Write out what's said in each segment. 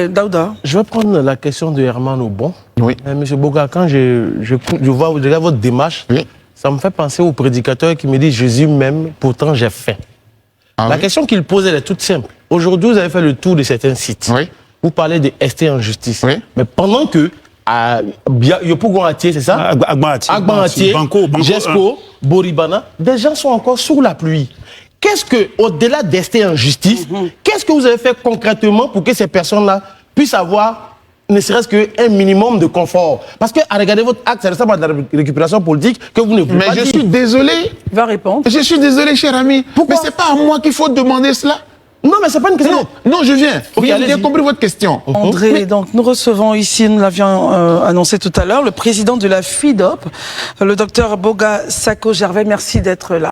Daouda. Je vais prendre la question de Herman Aubon. Oui. Monsieur Boga, quand je vois déjà votre démarche, oui. Ça me fait penser au prédicateur qui me dit « Jésus m'aime, pourtant j'ai faim ». La question qu'il pose, elle est toute simple. Aujourd'hui, vous avez fait le tour de certains sites. Oui. Vous parlez de ST en justice. Oui. Mais pendant que Yopougon-Atier, c'est ça? Agban-Atier, Jesco, Boribana, des gens sont encore sous la pluie. Qu'est-ce que, au-delà d'ester en justice, qu'est-ce que vous avez fait concrètement pour que ces personnes-là puissent avoir ne serait-ce qu'un minimum de confort? Parce que, à regarder votre acte, ça ressemble à de la récupération politique que vous ne pouvez pas dire. Mais je suis désolé. Il va répondre. Je suis désolé, cher ami. Pourquoi? Mais c'est pas à moi qu'il faut demander cela. Non, mais c'est pas une question. Non, je viens. Okay, vous avez compris votre question. André, donc nous recevons ici, nous l'avions annoncé tout à l'heure, le président de la FIDOP, le docteur Boga Sako-Gervais. Merci d'être là.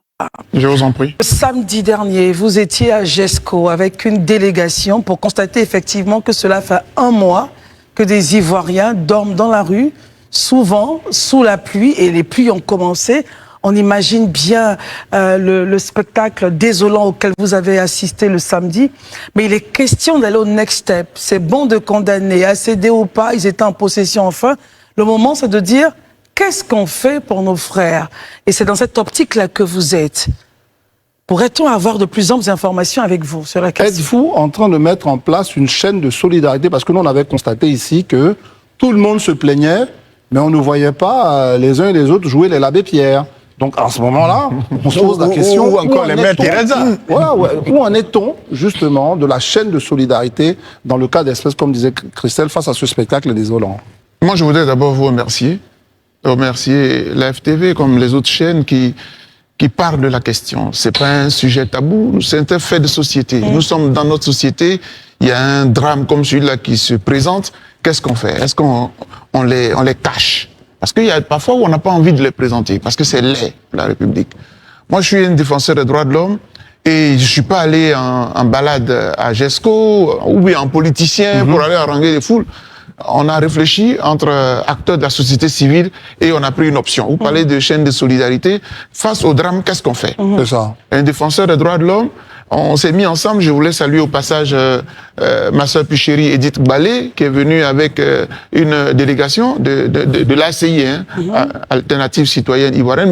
Je vous en prie. Samedi dernier, vous étiez à Jesco avec une délégation pour constater effectivement que cela fait un mois que des Ivoiriens dorment dans la rue, souvent sous la pluie, et les pluies ont commencé. On imagine bien le spectacle désolant auquel vous avez assisté le samedi. Mais il est question d'aller au next step. C'est bon de condamner, accéder ou pas, ils étaient en possession enfin. Le moment, c'est de dire, qu'est-ce qu'on fait pour nos frères? Et c'est dans cette optique-là que vous êtes. Pourrait-on avoir de plus amples informations avec vous sur la question? Êtes-vous en train de mettre en place une chaîne de solidarité? Parce que nous, on avait constaté ici que tout le monde se plaignait, mais on ne voyait pas les uns et les autres jouer les l'abbé Pierre. Donc, en ce moment-là, on se pose la question... Ou encore les mères Teresa. Voilà, où en est-on, justement, de la chaîne de solidarité dans le cas d'espèces, comme disait Christelle, face à ce spectacle désolant? Moi, je voudrais d'abord vous remercier. Remercier la FTV comme les autres chaînes qui parlent de la question. C'est pas un sujet tabou, c'est un fait de société. Nous sommes dans notre société, il y a un drame comme celui-là qui se présente. Qu'est-ce qu'on fait? Est-ce qu'on les cache? Parce qu'il y a parfois où on n'a pas envie de les présenter, parce que c'est laid, la République. Moi, je suis un défenseur des droits de l'homme, et je suis pas allé en balade à Jesco, ou bien en politicien pour aller haranguer les foules. On a réfléchi entre acteurs de la société civile et on a pris une option. Vous parlez de chaîne de solidarité. Face au drame, qu'est-ce qu'on fait? C'est ça. Un défenseur des droits de l'homme, on s'est mis ensemble. Je voulais saluer au passage ma soeur Puchéry Edith Balé, qui est venue avec une délégation de l'ACI, Alternative Citoyenne Ivoirienne,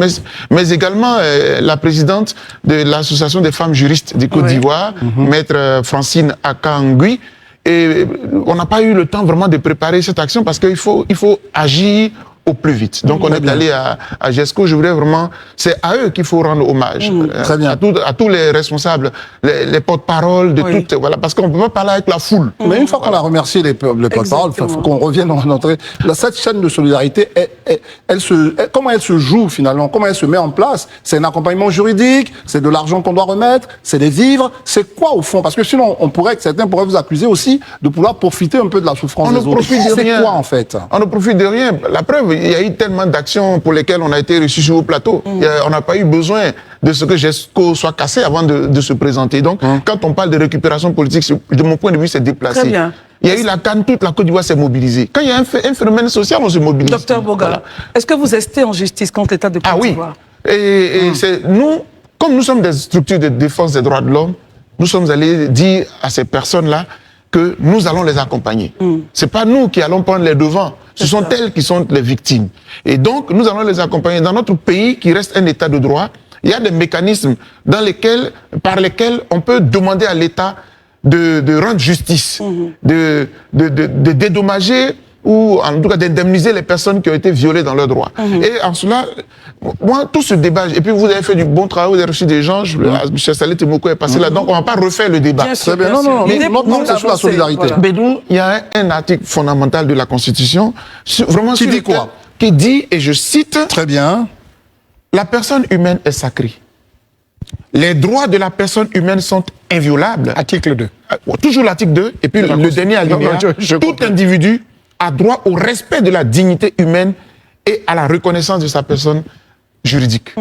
mais également la présidente de l'Association des femmes juristes du Côte d'Ivoire, maître Francine Akangui. Et on n'a pas eu le temps vraiment de préparer cette action parce qu'il faut agir au plus vite. Donc on est allé à Jesco. Je voudrais vraiment, c'est à eux qu'il faut rendre hommage. Très bien. À tous les responsables, les porte-paroles de toutes, voilà, parce qu'on ne peut pas parler avec la foule. Mais une fois qu'on a remercié les porte-paroles, il faut qu'on revienne dans notre... Cette chaîne de solidarité, comment elle se joue finalement? Comment elle se met en place? C'est un accompagnement juridique? C'est de l'argent qu'on doit remettre? C'est des vivres? C'est quoi au fond? Parce que sinon, certains pourraient vous accuser aussi de pouvoir profiter un peu de la souffrance des autres. C'est quoi en fait? On ne profite de rien. La preuve, il y a eu tellement d'actions pour lesquelles on a été reçus sur vos plateaux. On n'a pas eu besoin de ce que Jesco soit cassé avant de se présenter. Donc, quand on parle de récupération politique, de mon point de vue, c'est déplacé. Très bien. Il y a eu la CAN, toute la Côte d'Ivoire s'est mobilisée. Quand il y a un phénomène social, on se mobilise. Docteur Boga, est-ce que vous estez en justice contre l'État de Côte d'Ivoire? Ah oui. Et c'est nous, comme nous sommes des structures de défense des droits de l'homme, nous sommes allés dire à ces personnes-là que nous allons les accompagner. C'est pas nous qui allons prendre les devants. Ce sont elles qui sont les victimes. Et donc, nous allons les accompagner. Dans notre pays, qui reste un État de droit, il y a des mécanismes par lesquels on peut demander à l'État de rendre justice, de dédommager ou en tout cas d'indemniser les personnes qui ont été violées dans leurs droits. Et en cela, moi, tout ce débat, et puis vous avez fait du bon travail, vous avez reçu des gens, M. Salé Temoko est passé là, donc on ne va pas refaire le débat. Bien sûr, non, c'est sur la solidarité. Voilà. Mais nous, il y a un article fondamental de la Constitution, vraiment qui dit quoi? Qui dit, et je cite, Très bien. la personne humaine est sacrée. Les droits de la personne humaine sont inviolables. Article 2. Toujours l'article 2, et puis le dernier alinéa, tout individu a droit au respect de la dignité humaine et à la reconnaissance de sa personne juridique.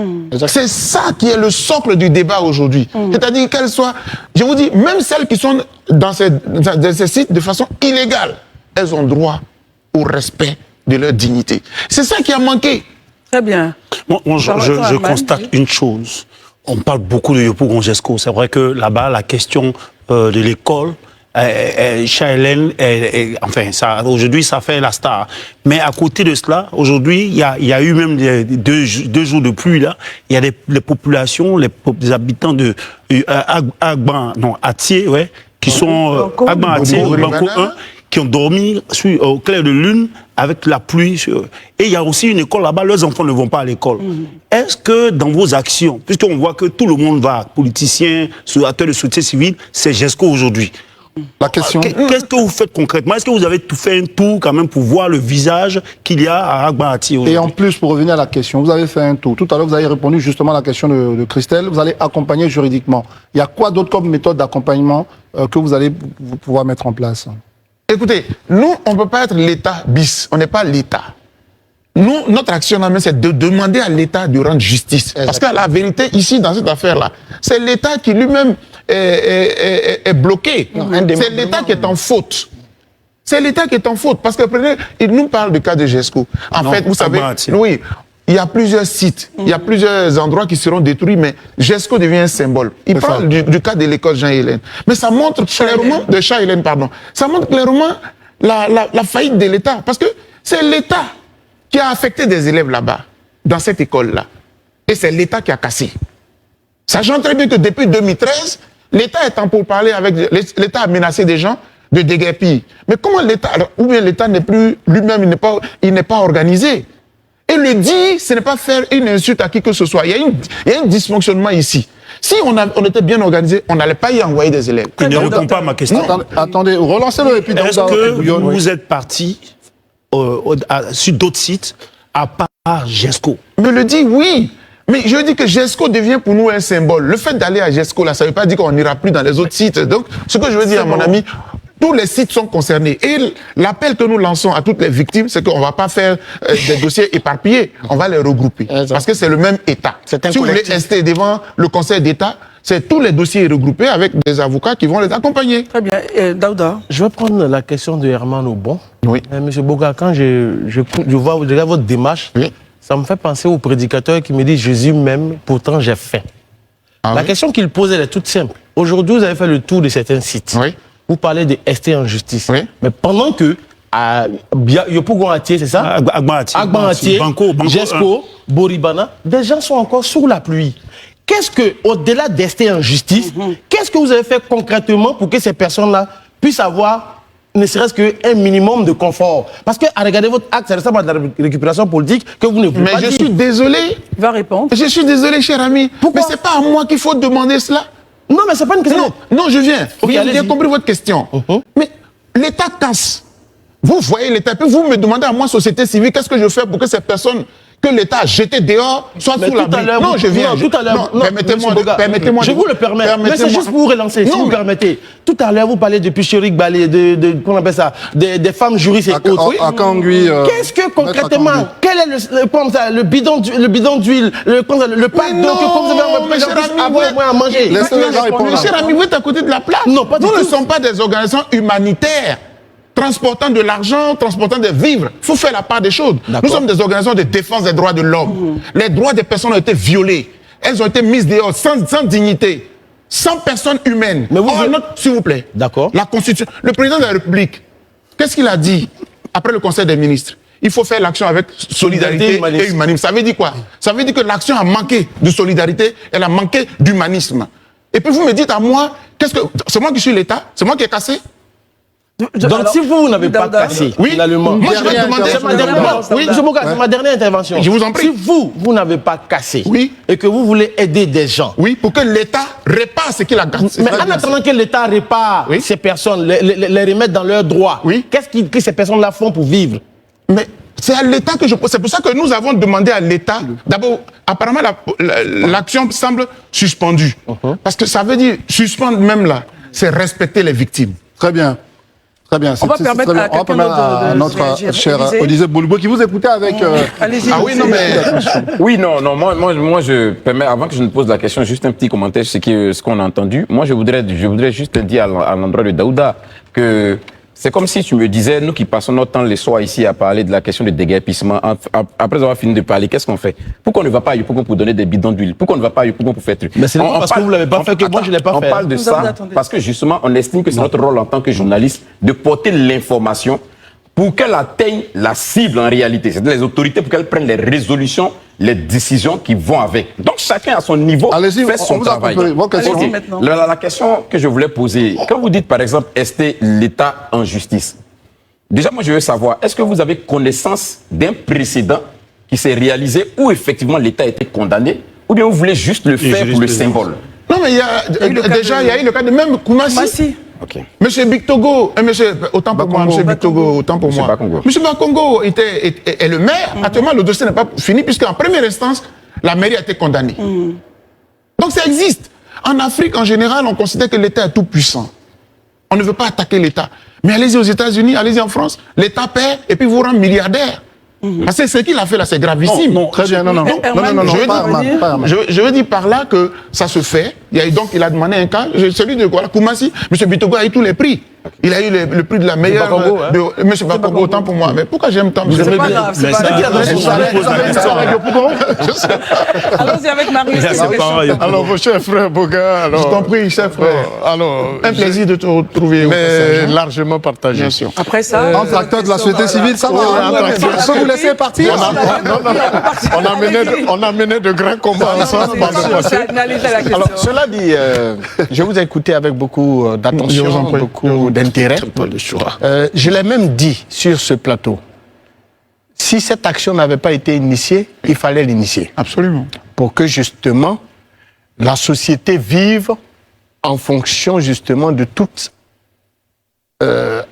C'est ça qui est le socle du débat aujourd'hui. C'est-à-dire qu'elles soient, je vous dis, même celles qui sont dans ces sites de façon illégale, elles ont droit au respect de leur dignité. C'est ça qui a manqué. Très bien. Moi, je constate une chose. On parle beaucoup de Yopougon-Jesco. C'est vrai que là-bas, la question de l'école Shailene, enfin, aujourd'hui, ça fait la star. Mais à côté de cela, aujourd'hui, il y a eu même deux jours de pluie, là. Il y a les populations, les habitants de Atié, ouais, qui sont Agban Atié, Banco 1, qui ont dormi au clair de lune avec la pluie. Et il y a aussi une école là-bas, leurs enfants ne vont pas à l'école. Est-ce que dans vos actions, puisqu'on voit que tout le monde va, politiciens, acteurs de société civile, c'est GESCO aujourd'hui. La question. Qu'est-ce que vous faites concrètement? Est-ce que vous avez fait un tour quand même pour voir le visage qu'il y a à Agban Atié aujourd'hui? Et en plus, pour revenir à la question, vous avez fait un tour. Tout à l'heure, vous avez répondu justement à la question de Christelle. Vous allez accompagner juridiquement. Il y a quoi d'autre comme méthode d'accompagnement que vous allez pouvoir mettre en place? Écoutez, nous, on ne peut pas être l'État bis. On n'est pas l'État. Nous, notre action, c'est de demander à l'État de rendre justice. Exactement. Parce que la vérité, ici, dans cette affaire-là, c'est l'État qui lui-même est bloqué. C'est l'État qui est en faute. C'est l'État qui est en faute. Parce que, prenez, il nous parle du cas de GESCO. En fait, vous savez, oui, il y a plusieurs sites, il y a plusieurs endroits qui seront détruits, mais GESCO devient un symbole. Il parle du cas de l'école Jean-Hélène. Mais ça montre clairement, de Jean-Hélène, pardon, ça montre clairement la faillite de l'État. Parce que c'est l'État qui a affecté des élèves là-bas, dans cette école-là. Et c'est l'État qui a cassé. Sachant très bien que depuis 2013, l'État est en pourparlers avec... L'État a menacé des gens de déguerpir. Mais comment l'État... Ou bien l'État n'est plus... Lui-même, il n'est pas organisé. Et le dire, ce n'est pas faire une insulte à qui que ce soit. Il y a un dysfonctionnement ici. Si on était bien organisé, on n'allait pas y envoyer des élèves. Il ne répond pas à ma question. Attendez, relancez-le et puis... Est-ce que vous êtes parti sur d'autres sites à part GESCO? Me le dit, oui. Mais je dis que GESCO devient pour nous un symbole. Le fait d'aller à GESCO, là, ça ne veut pas dire qu'on n'ira plus dans les autres sites. Donc, ce que je veux dire à mon ami, tous les sites sont concernés. Et l'appel que nous lançons à toutes les victimes, c'est qu'on ne va pas faire des dossiers éparpillés. On va les regrouper. Parce que c'est le même État. Si vous voulez rester devant le Conseil d'État, c'est tous les dossiers regroupés avec des avocats qui vont les accompagner. Très bien. Daouda. Je vais prendre la question de Herman Aubon. Oui. Monsieur Boga, quand je vois votre démarche, oui, ça me fait penser au prédicateur qui me dit « Jésus m'aime, pourtant j'ai faim ». La question qu'il pose, elle est toute simple. Aujourd'hui, vous avez fait le tour de certains sites. Oui. Vous parlez de ST en justice. Oui. Mais pendant que Yopougon Atié, c'est ça? Agban Atié, GESCO, Boribana, des gens sont encore sous la pluie. Qu'est-ce que, au-delà d'ester en justice, qu'est-ce que vous avez fait concrètement pour que ces personnes-là puissent avoir ne serait-ce qu'un minimum de confort? Parce que, à regarder votre acte, ça ressemble à de la récupération politique que vous ne pouvez pas dire. Mais je suis désolé. Il va répondre. Je suis désolé, cher ami. Pourquoi? Mais c'est pas à moi qu'il faut demander cela. Non, mais c'est pas une question. Non, je viens. Okay, j'ai compris votre question. Mais l'État casse. Vous voyez l'État, puis vous me demandez à moi, société civile, qu'est-ce que je fais pour que ces personnes que l'État a jetées dehors soient sous l'abri? Non, je viens. Tout à l'heure, permettez-moi. Je vous le permets. Mais c'est juste pour vous relancer, si vous me permettez. Tout à l'heure, vous parlez de Pichéric Balé, comment on appelle ça, des femmes juristes et autres. Qu'est-ce que concrètement, quel est le bidon d'huile, le pack d'eau que vous avez avoir moins à manger? Cher ami, vous êtes à côté de la plaque. Non, pas du tout. Nous ne sommes pas des organisations humanitaires transportant de l'argent, transportant des vivres. Il faut faire la part des choses. Nous sommes des organisations de défense des droits de l'homme. Les droits des personnes ont été violés. Elles ont été mises dehors sans dignité, sans personne humaine. Mais s'il vous plaît. D'accord. La Constitution. Le président de la République, qu'est-ce qu'il a dit après le Conseil des ministres? Il faut faire l'action avec solidarité et humanisme. Ça veut dire quoi? Ça veut dire que l'action a manqué de solidarité, elle a manqué d'humanisme. Et puis vous me dites à moi, c'est moi qui suis l'État? C'est moi qui ai cassé? Donc, alors, si vous n'avez pas cassé, finalement, moi je vais demander. C'est ma dernière intervention. Je vous en prie. Si vous n'avez pas cassé, et que vous voulez aider des gens, pour que l'État répare ce qu'il a gâté. Mais en attendant que l'État répare ces personnes, les remettre dans leurs droits, qu'est-ce que ces personnes-là font pour vivre? Mais c'est à l'État que c'est pour ça que nous avons demandé à l'État. D'abord, apparemment, l'action semble suspendue. Parce que ça veut dire suspendre même là, c'est respecter les victimes. Très bien. Très bien. On va permettre à notre cher Olivier Boulbo qui vous écoutait avec... Allez-y. Ah oui, non, mais... Oui, non, moi, je permets, avant que je ne pose la question, juste un petit commentaire sur ce qu'on a entendu. Moi, je voudrais juste dire à l'endroit de Daouda que c'est comme si tu me disais, nous qui passons notre temps les soirs ici à parler de la question du déguerpissement, après avoir fini de parler, qu'est-ce qu'on fait? Pourquoi on ne va pas à Yopougon pour donner des bidons d'huile? Pourquoi on ne va pas à Yopougon pour faire truc? Mais c'est parce que vous ne l'avez pas fait que moi je ne l'ai pas fait. On parle de ça parce que justement, on estime que c'est notre rôle en tant que journaliste de porter l'information pour qu'elle atteigne la cible en réalité. C'est-à-dire les autorités pour qu'elles prennent les résolutions, les décisions qui vont avec. Donc chacun à son niveau fait son travail. La question que je voulais poser, quand vous dites par exemple, est l'État en justice? Déjà, moi je veux savoir, est-ce que vous avez connaissance d'un précédent qui s'est réalisé où effectivement l'État a été condamné, ou bien vous voulez juste le faire pour le symbole? Non, mais il y a eu le cas de même Koumassi. Okay. Monsieur Bictogo, autant pour moi, Monsieur Bictogo, autant pour moi. Monsieur Bakongo est le maire. Actuellement, le dossier n'est pas fini puisque en première instance, la mairie a été condamnée. Donc ça existe. En Afrique, en général, on considère que l'État est tout puissant. On ne veut pas attaquer l'État. Mais allez-y aux États-Unis, allez-y en France, l'État perd et puis vous rend milliardaire. Parce que ce qu'il a fait là, c'est gravissime. Non, très bien, non. Je veux dire par là que ça se fait. Donc il a demandé un cas, celui de Koumassi. M. Bictogo a eu tous les prix. Il a eu le prix de la meilleure. M. Bakongo, autant pour moi. Mais pourquoi j'aime tant M. C'est pas grave, c'est pas grave. Allons-y avec Marius. Alors, mon cher frère Boga. Je t'en prie, cher frère. Alors, un plaisir de te retrouver. Mais largement partagé. Bien sûr. Après ça. Entre acteurs de la société civile, ça va. Je peux vous laisser partir. On a mené de grands combats ensemble. Alors, cela dit, je vous ai écouté avec beaucoup d'attention, beaucoup d'intérêt. Je l'ai même dit sur ce plateau. Si cette action n'avait pas été initiée, il fallait l'initier. Absolument. Pour que justement la société vive en fonction justement de toutes,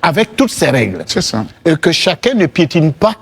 avec toutes ses règles. C'est ça. Et que chacun ne piétine pas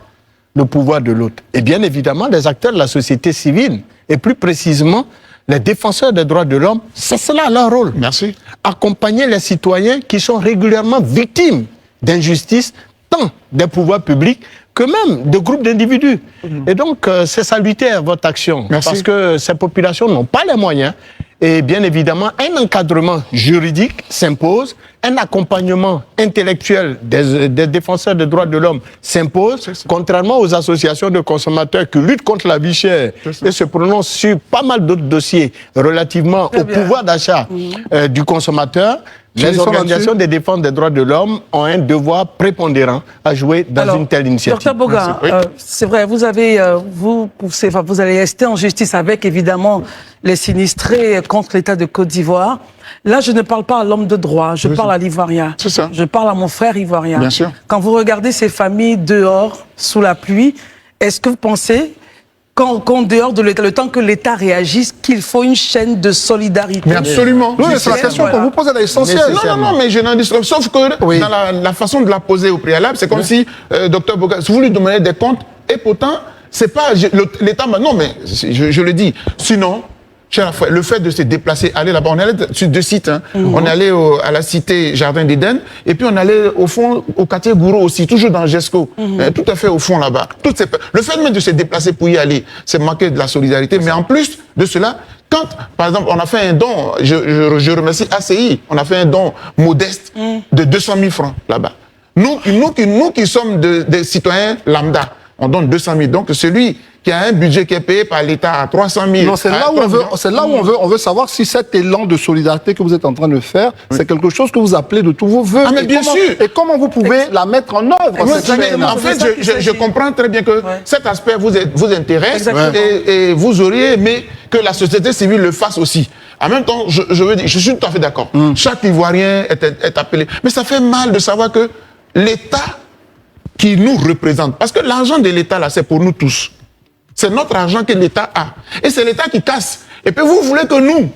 le pouvoir de l'autre. Et bien évidemment, les acteurs de la société civile, et plus précisément les défenseurs des droits de l'homme, c'est cela leur rôle. Merci. Accompagner les citoyens qui sont régulièrement victimes d'injustice, tant des pouvoirs publics que même de groupes d'individus. Et donc, c'est salutaire votre action. Merci. Parce que ces populations n'ont pas les moyens. Et bien évidemment, un encadrement juridique s'impose, un accompagnement intellectuel des défenseurs des droits de l'homme s'impose, contrairement aux associations de consommateurs qui luttent contre la vie chère et se prononcent sur pas mal d'autres dossiers relativement au pouvoir d'achat du consommateur. Les organisations de défense des droits de l'homme ont un devoir prépondérant à jouer dans une telle initiative. Docteur Boga, c'est vrai, vous allez rester en justice avec évidemment les sinistrés contre l'État de Côte d'Ivoire. Là, je ne parle pas à l'homme de droit, je parle à l'Ivoirien. C'est ça. Je parle à mon frère ivoirien. Bien sûr. Quand vous regardez ces familles dehors, sous la pluie, est-ce que vous pensez qu'en dehors de l'État, le temps que l'État réagisse, qu'il faut une chaîne de solidarité? Mais absolument. Oui, c'est la question qu'on vous pose, elle est essentielle. Non, mais je n'en dis pas. Sauf que dans la façon de la poser au préalable, c'est comme si, docteur Boga, si vous lui demandez des comptes, et pourtant, c'est pas l'État. Non, mais je le dis. Sinon, cher frère, le fait de se déplacer, aller là-bas, on est allé sur 2 sites. On est allé à la cité Jardin d'Éden, et puis on est allé au fond, au quartier Gouraud aussi, toujours dans Gesco, tout à fait au fond là-bas. Le fait même de se déplacer pour y aller, c'est manquer de la solidarité. Mais en plus de cela, quand, par exemple, on a fait un don, je remercie ACI, on a fait un don modeste de 200 000 francs là-bas. Nous qui sommes des citoyens lambda, on donne 200 000. Donc celui qui a un budget qui est payé par l'État à 300 000. Non, c'est là où on veut savoir si cet élan de solidarité que vous êtes en train de faire, c'est quelque chose que vous appelez de tous vos voeux. Ah, mais bien sûr. Et comment vous pouvez la mettre en œuvre? En fait, je comprends très bien que cet aspect vous intéresse et vous auriez aimé que la société civile le fasse aussi. En même temps, je suis tout à fait d'accord. Chaque Ivoirien est appelé. Mais ça fait mal de savoir que l'État qui nous représente, parce que l'argent de l'État, là, c'est pour nous tous. C'est notre argent que l'État a. Et c'est l'État qui casse. Et puis vous voulez que nous,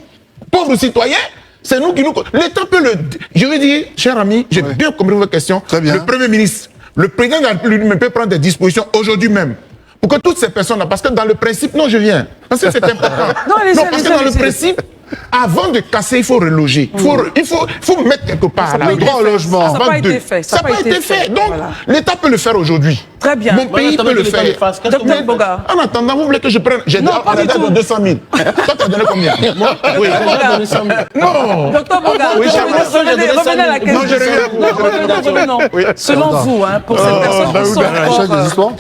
pauvres citoyens, c'est nous qui nous... L'État peut le... Je veux dire, cher ami, j'ai bien compris votre question. Le Premier ministre, le président de la République lui-même peut prendre des dispositions aujourd'hui même pour que toutes ces personnes-là... Parce que dans le principe... Non, je viens. Parce que c'est important. Non, parce que dans le principe, avant de casser, il faut reloger. Il faut mettre quelque part le droit au logement. Ça n'a pas été fait. Ça n'a pas été fait. Donc, l'État peut le faire aujourd'hui. Très bien. Mon pays peut le faire. Docteur Boga. En attendant, vous voulez que je prenne... J'ai dit, on a donné 200 000. Toi, tu as donné combien? Moi, oui. Non. Docteur Boga, Oui, revenez à la question. Non, je reviens. Non. Selon vous, pour cette personne qui sont encore...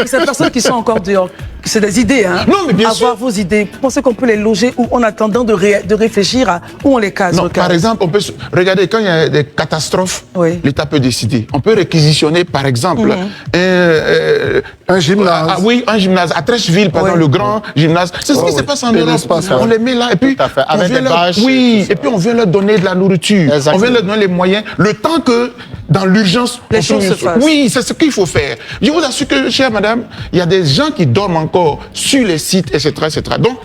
Ces personnes qui sont encore dehors, c'est des idées, hein. Non, mais bien sûr. Avoir vos idées, vous pensez qu'on peut les loger ou en attendant de réfléchir à où on les case? Non, par exemple, on peut regarder quand il y a des catastrophes, l'État peut décider. On peut réquisitionner, par exemple, un gymnase. Oui, un gymnase à Trècheville, par exemple, le grand gymnase. C'est ce qui se passe en Europe. On les met là et puis avec des bâches. Oui, et puis on vient leur donner de la nourriture. Exactement. On vient leur donner les moyens, le temps que dans l'urgence, les choses se fassent. Oui, c'est ce qu'il faut faire. Je vous assure que, chère madame, il y a des gens qui dorment encore sur les sites, etc., etc. Donc,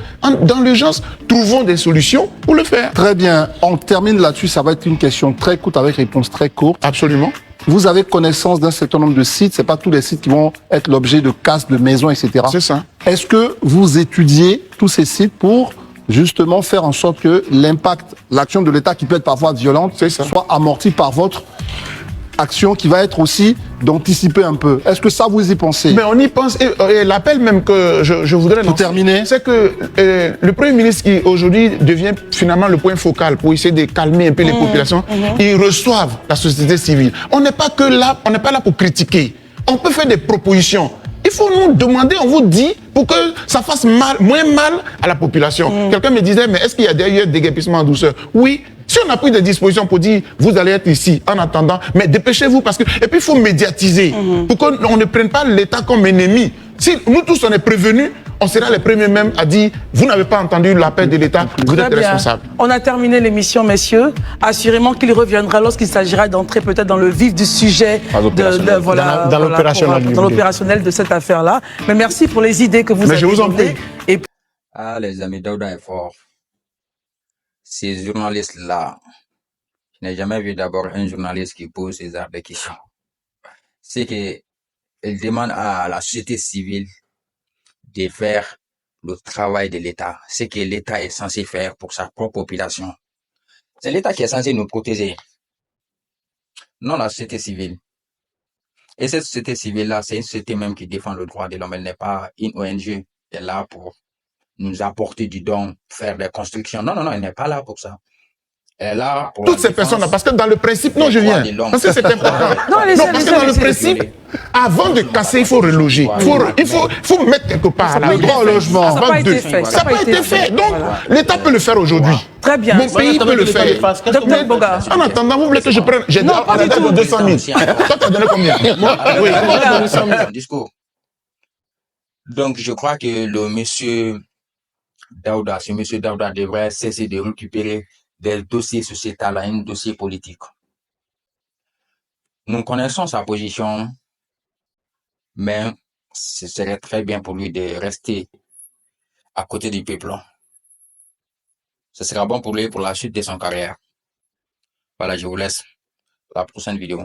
dans l'urgence, trouvons des solutions pour le faire. Très bien. On termine là-dessus. Ça va être une question très courte avec réponse très courte. Absolument. Vous avez connaissance d'un certain nombre de sites. C'est pas tous les sites qui vont être l'objet de casses, de maisons, etc. C'est ça. Est-ce que vous étudiez tous ces sites pour justement faire en sorte que l'impact, l'action de l'État qui peut être parfois violente, soit amortie par votre action qui va être aussi d'anticiper un peu. Est-ce que ça, vous y pensez? Mais on y pense. Et l'appel même que je voudrais terminer, c'est que le Premier ministre qui aujourd'hui devient finalement le point focal pour essayer de calmer un peu les populations, ils reçoivent la société civile. On n'est pas là pour critiquer. On peut faire des propositions. Il faut nous demander, on vous dit, pour que ça fasse moins mal à la population. Quelqu'un me disait, mais est-ce qu'il y a d'ailleurs des déguerpissement en douceur? Oui. Si on a pris des dispositions pour dire, vous allez être ici en attendant, mais dépêchez-vous parce que... Et puis il faut médiatiser pour qu'on ne prenne pas l'État comme ennemi. Si nous tous on est prévenus, on sera les premiers même à dire, vous n'avez pas entendu l'appel de l'État, vous êtes responsables. On a terminé l'émission, messieurs. Assurément qu'il reviendra lorsqu'il s'agira d'entrer peut-être dans le vif du sujet, dans l'opérationnel de cette affaire-là. Mais merci pour les idées que vous avez données. Les amis, Daouda est fort. Ces journalistes-là, je n'ai jamais vu d'abord un journaliste qui pose ces genres de questions. C'est qu'il demande à la société civile de faire le travail de l'État, ce que l'État est censé faire pour sa propre population. C'est l'État qui est censé nous protéger, non la société civile. Et cette société civile-là, c'est une société même qui défend le droit de l'homme. Elle n'est pas une ONG. Elle est là pour nous apporter du don, faire des constructions. Non, elle n'est pas là pour ça. Elle est là pour... Toutes ces personnes-là, parce que dans le principe, non, je viens. Parce que c'est important. Parce que dans le principe, avant de casser, il faut reloger. Il faut mettre quelque part le droit au logement. Ça n'a pas été fait. Ça n'a pas été fait. Donc, l'État peut le faire aujourd'hui. Très bien. Mon pays peut le faire. Docteur Boga. En attendant, vous voulez que je prenne... J'ai dit, on a donné 200 000. Toi, tu as donné combien? Oui. Discours. Donc, je crois que le monsieur Daouda devrait cesser de récupérer des dossiers sociétals à un dossier politique. Nous connaissons sa position, mais ce serait très bien pour lui de rester à côté du peuple. Ce sera bon pour lui pour la suite de son carrière. Voilà, je vous laisse la prochaine vidéo.